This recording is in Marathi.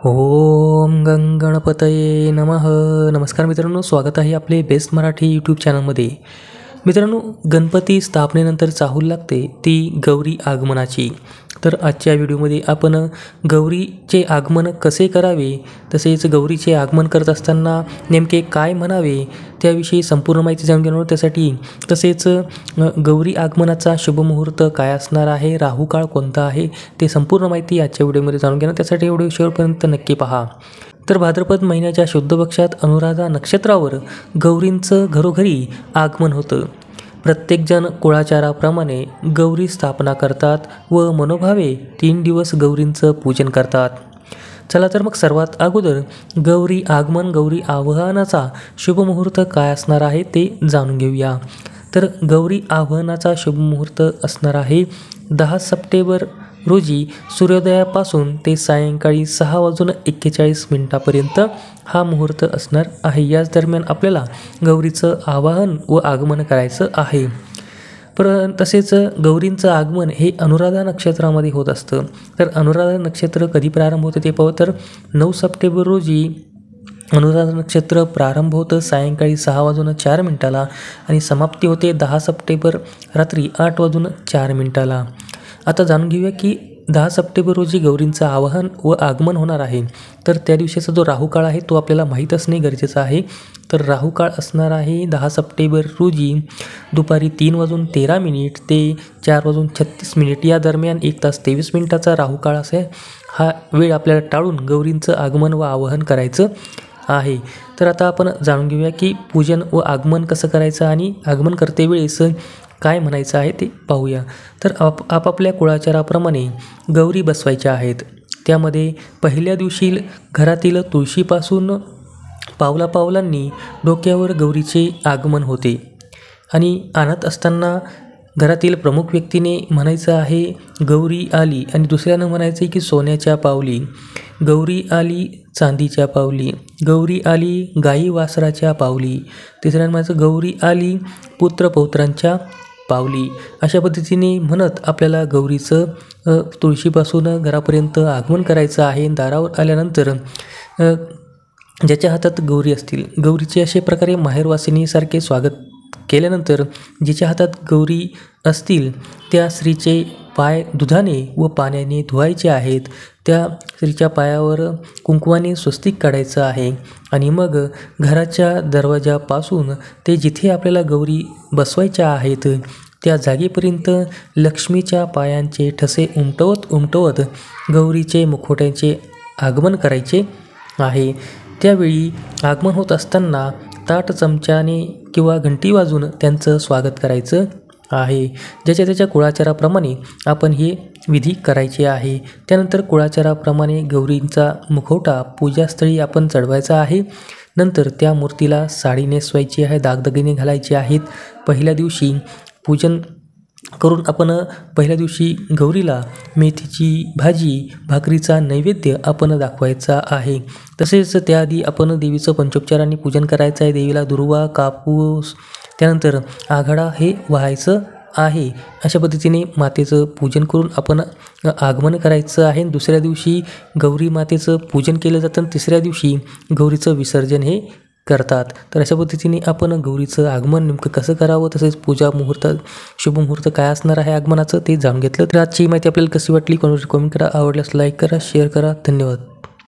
ओम गणपतये नमः. नमस्कार मित्रांनो, स्वागत आहे आपले बेस्ट मराठी यूट्यूब चॅनलमध्ये. मित्रांनो, गणपती स्थापनेनंतर चाहूल लागते ती गौरी आगमनाची. तर आजच्या व्हिडिओमध्ये आपण गौरीचे आगमन कसे करावे, तसेच गौरीचे आगमन करत असताना नेमके काय म्हणावे त्याविषयी संपूर्ण माहिती जाणून घेणार. त्यासाठी तसेच गौरी आगमनाचा शुभमुहूर्त काय असणार आहे, राहू काळ कोणता आहे, ते संपूर्ण माहिती आजच्या व्हिडिओमध्ये जाणून घेणार. त्यासाठी व्हिडिओ शेवटपर्यंत नक्की पहा. तर भाद्रपद महिन्याच्या शुद्ध पक्षात अनुराधा नक्षत्रावर गौरींचं घरोघरी आगमन होतं. प्रत्येकजण कुळाचाराप्रमाणे गौरी स्थापना करतात व मनोभावे 3 दिवस गौरींचं पूजन करतात. चला तर मग सर्वात अगोदर गौरी आगमन, गौरी आवाहनाचा शुभमुहूर्त काय असणार आहे ते जाणून घेऊया. तर गौरी आवाहनाचा शुभमुहूर्त असणार आहे 10 सप्टेंबर रोजी सूर्योदयापासून ते सायंकाळी 6:41 हा मुहूर्त असणार आहे. याच दरम्यान आपल्याला गौरीचं आवाहन व आगमन करायचं आहे. तसेच गौरींचं आगमन हे अनुराधा नक्षत्रामध्ये होत असतं. तर अनुराधा नक्षत्र कधी प्रारंभ होते ते पाहू. तर 9 सप्टेंबर रोजी अनुराधा नक्षत्र प्रारंभ होतं सायंकाळी 6:04 आणि समाप्ती होते 10 सप्टेंबर रात्री 8:04. आता जाणून घेऊया की 10 सप्टेंबर रोजी गौरींचं आवाहन व आगमन होणार आहे. तर त्या दिवशीचा जो राहू काळ आहे तो आपल्याला माहीत असणे गरजेचं आहे. तर राहू काळ असणार आहे 10 सप्टेंबर रोजी दुपारी 3:13 ते 4:36 या दरम्यान 1 तास 23 मिनिटाचा राहू काळ असे. हा वेळ आपल्याला टाळून गौरींचं आगमन व आवाहन करायचं आहे. तर आता आपण जाणून घेऊया की पूजन व आगमन कसं करायचं आणि आगमन करते वेळेस काय म्हणायचं आहे ते पाहूया. तर आपापल्या कुळाचाराप्रमाणे गौरी बसवायच्या आहेत. त्यामध्ये पहिल्या दिवशी घरातील तुळशीपासून पावलांनी डोक्यावर गौरीचे आगमन होते आणि आणत असताना घरातील प्रमुख व्यक्तीने म्हणायचं आहे गौरी आली, आणि दुसऱ्यानं म्हणायचं की सोन्याच्या पावली, गौरी आली चांदीच्या पावली, गौरी आली गाई वासराच्या पावली, तिसऱ्यानं म्हणायचं गौरी आली पुत्रपौत्रांच्या पावली. अशा पद्धतीने म्हणत आपल्याला गौरीचं तुळशीपासून घरापर्यंत आगमन करायचं आहे. दारावर आल्यानंतर ज्याच्या हातात गौरी असतील, गौरीचे अशा प्रकारे माहेरवासिनीसारखे स्वागत केल्यानंतर जिच्या हातात गौरी असतील त्या स्त्रीचे पाय दुधाने व पाण्याने धुवायचे आहेत. त्या स्त्रीच्या पायावर कुंकवाने स्वस्तिक काढायचं आहे आणि मग घराच्या दरवाजापासून ते जिथे आपल्याला गौरी बसवायच्या आहेत त्या जागेपर्यंत लक्ष्मीच्या पायांचे ठसे उमटवत गौरीचे मुखवट्याचे आगमन करायचे आहे. त्यावेळी आगमन होत असताना ताट चमच्याने किंवा घंटी वाजून त्यांचं स्वागत करायचं आहे. ज्याच्या त्याच्या कुळाचाराप्रमाणे आपण हे विधी करायचे आहे. त्यानंतर कुळाचाराप्रमाणे गौरींचा मुखवटा पूजास्थळी आपण चढवायचा आहे. नंतर त्या मूर्तीला साडी नेसवायची आहे, दागदागिने घालायचे आहेत. पहिल्या दिवशी पूजन करून आपण पहिल्या दिवशी गौरीला मेथीची भाजी, भाकरीचा नैवेद्य आपण दाखवायचा आहे. तसेच त्याआधी आपण देवीचं पंचोपचारांनी पूजन करायचं आहे. देवीला दुर्वा, कापूस, त्यानंतर आघाडा हे वाहायचं आहे. अशा पद्धतीने मातेचं पूजन करून आपण आगमन करायचं आहे. दुसऱ्या दिवशी गौरी मातेचं पूजन केलं जातं. तिसऱ्या दिवशी गौरीचं विसर्जन हे करतात. तर अशा पद्धतीने आपण गौरीचं आगमन नेमकं कसं करावं, तसेच पूजा मुहूर्त, शुभमुहूर्त काय असणार आहे आगमनाचं ते जाणून घेतलं. तर आजची माहिती आपल्याला कशी वाटली कमेंट करा. आवडल्यास लाईक करा, शेअर करा. धन्यवाद.